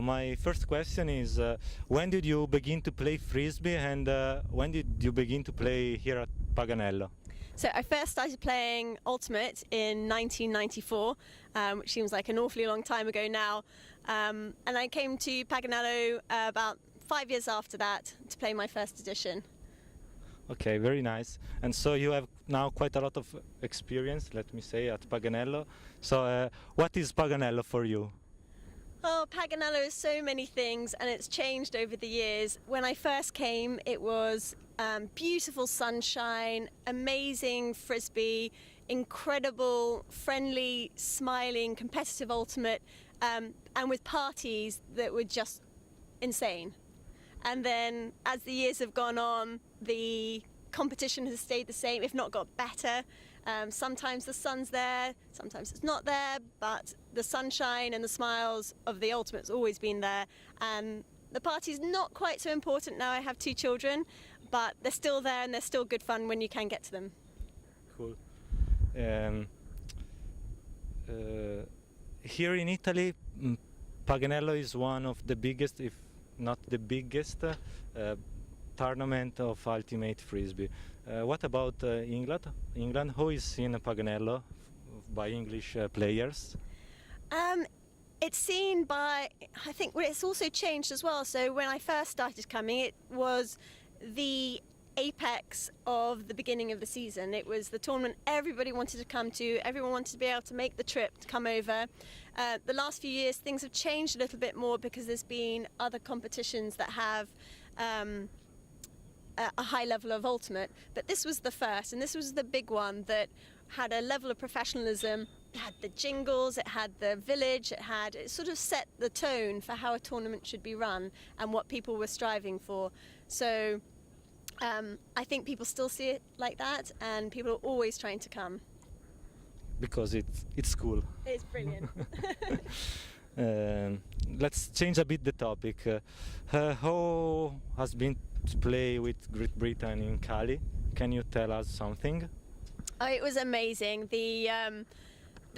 my first question is, when did you begin to play frisbee, and when did you begin to play here at Paganello? So I first started playing Ultimate in 1994, which seems like an awfully long time ago now. And I came to Paganello about 5 years after that to play my first edition. Okay, very nice. And so you have now quite a lot of experience, let me say, at Paganello. So what is Paganello for you? Oh, Paganello is so many things, and it's changed over the years. When I first came, it was beautiful sunshine, amazing frisbee, incredible, friendly, smiling, competitive Ultimate, and with parties that were just insane. And then as the years have gone on, the competition has stayed the same, if not got better. Sometimes the sun's there, sometimes it's not there, but the sunshine and the smiles of the Ultimate's always been there. And the party's not quite so important now. I have 2 children, but they're still there and they're still good fun when you can get to them. Cool. Here in Italy, Paganello is one of the biggest, if not the biggest, tournament of Ultimate Frisbee. What about England? How is seen Paganello by English players? It's seen by, I think, well, it's also changed as well. So when I first started coming, it was the apex of the beginning of the season. It was the tournament everybody wanted to come to, everyone wanted to be able to make the trip to come over. The last few years things have changed a little bit more because there's been other competitions that have a high level of Ultimate, but this was the first, and this was the big one that had a level of professionalism. It had the jingles, it had the village, it sort of set the tone for how a tournament should be run and what people were striving for. So I think people still see it like that, and people are always trying to come. Because it's cool. It's brilliant. Let's change a bit the topic. How has been to play with Great Britain in Cali? Can you tell us something? Oh, it was amazing. The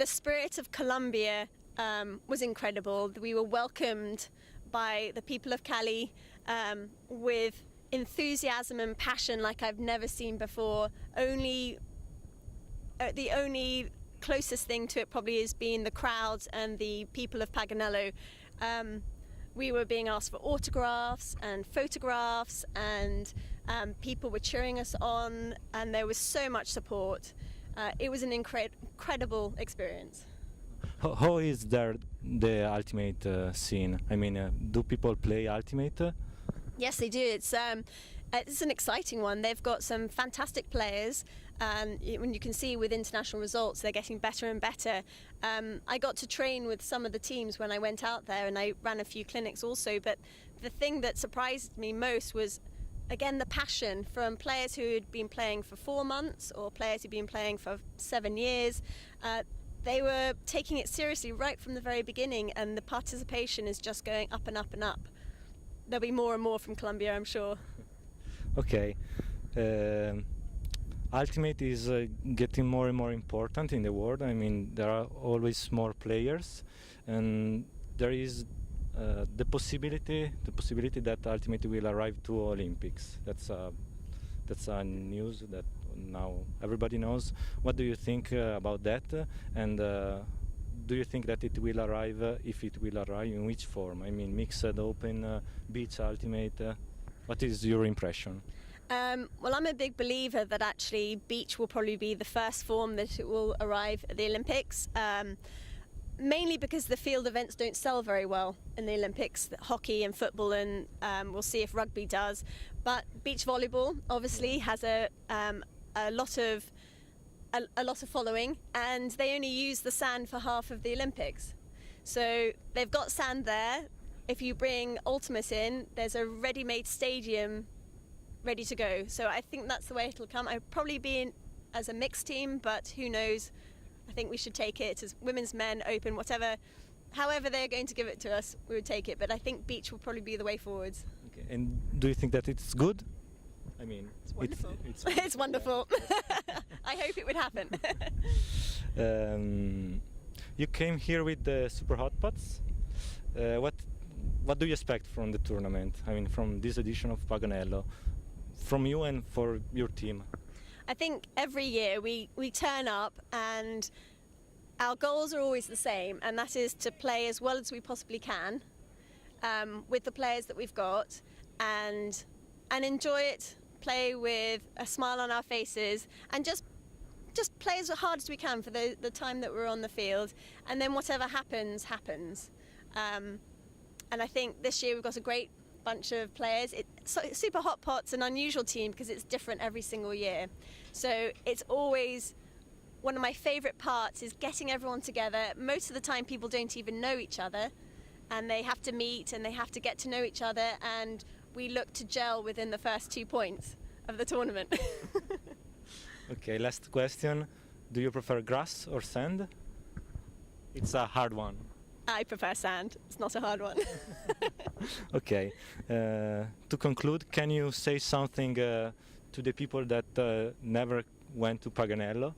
spirit of Colombia was incredible. We were welcomed by the people of Cali with enthusiasm and passion like I've never seen before. The only closest thing to it probably has been the crowds and the people of Paganello. We were being asked for autographs and photographs, and people were cheering us on, and there was so much support. It was an incredible experience. How is there the Ultimate scene? I mean, do people play Ultimate? Yes, they do. It's an exciting one. They've got some fantastic players, and when you can see with international results, they're getting better and better. I got to train with some of the teams when I went out there, and I ran a few clinics also, but the thing that surprised me most was, again, the passion from players who had been playing for 4 months or players who'd been playing for 7 years. They were taking it seriously right from the very beginning, and the participation is just going up and up and up. There'll be more and more from Colombia, I'm sure. Okay. Ultimate is getting more and more important in the world. I mean, there are always more players, and there is the possibility that Ultimate will arrive to Olympics. That's a news that now everybody knows. What do you think about that? And do you think that it will arrive? If it will arrive, in which form? I mean, mixed, open, beach, Ultimate. What is your impression? Well, I'm a big believer that actually beach will probably be the first form that it will arrive at the Olympics. Mainly because the field events don't sell very well in the Olympics, hockey and football, and we'll see if rugby does. But beach volleyball obviously has a lot of following, and they only use the sand for half of the Olympics. So they've got sand there. If you bring Ultimate in, there's a ready-made stadium ready to go. So I think that's the way it'll come. I'll probably be in as a mixed team, but who knows? I think we should take it as women's, men, open, whatever. However they're going to give it to us, we would take it. But I think beach will probably be the way forwards. Okay. And do you think that it's good? I mean, it's wonderful. It's wonderful. I hope it would happen. You came here with the super hot pots. What what do you expect from the tournament? I mean, from this edition of Paganello, from you and for your team? I think every year we turn up and our goals are always the same, and that is to play as well as we possibly can with the players that we've got and enjoy it, play with a smile on our faces, and just play as hard as we can for the time that we're on the field, and then whatever happens, happens. And I think this year we've got a great bunch of players. Super Hot Pot's an unusual team because it's different every single year. So it's always one of my favourite parts is getting everyone together. Most of the time people don't even know each other, and they have to meet and they have to get to know each other, and we look to gel within the first 2 points of the tournament. Okay, last question. Do you prefer grass or sand? It's a hard one. I prefer sand. It's not a hard one. Okay. To conclude, can you say something to the people that never went to Paganello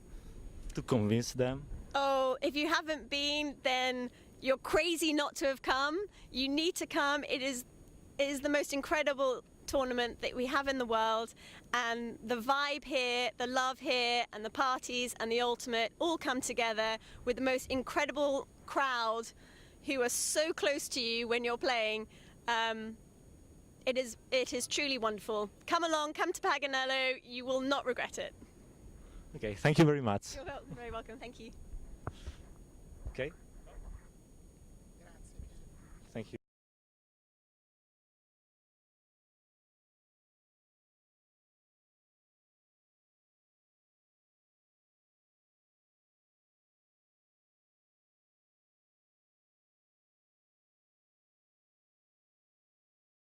to convince them? Oh, if you haven't been, then you're crazy not to have come. You need to come. It is the most incredible tournament that we have in the world, and the vibe here, the love here, and the parties and the ultimate all come together with the most incredible crowd who are so close to you when you're playing. It is truly wonderful. Come along, come to Paganello, you will not regret it. Okay, thank you very much. You're very welcome, thank you. Okay.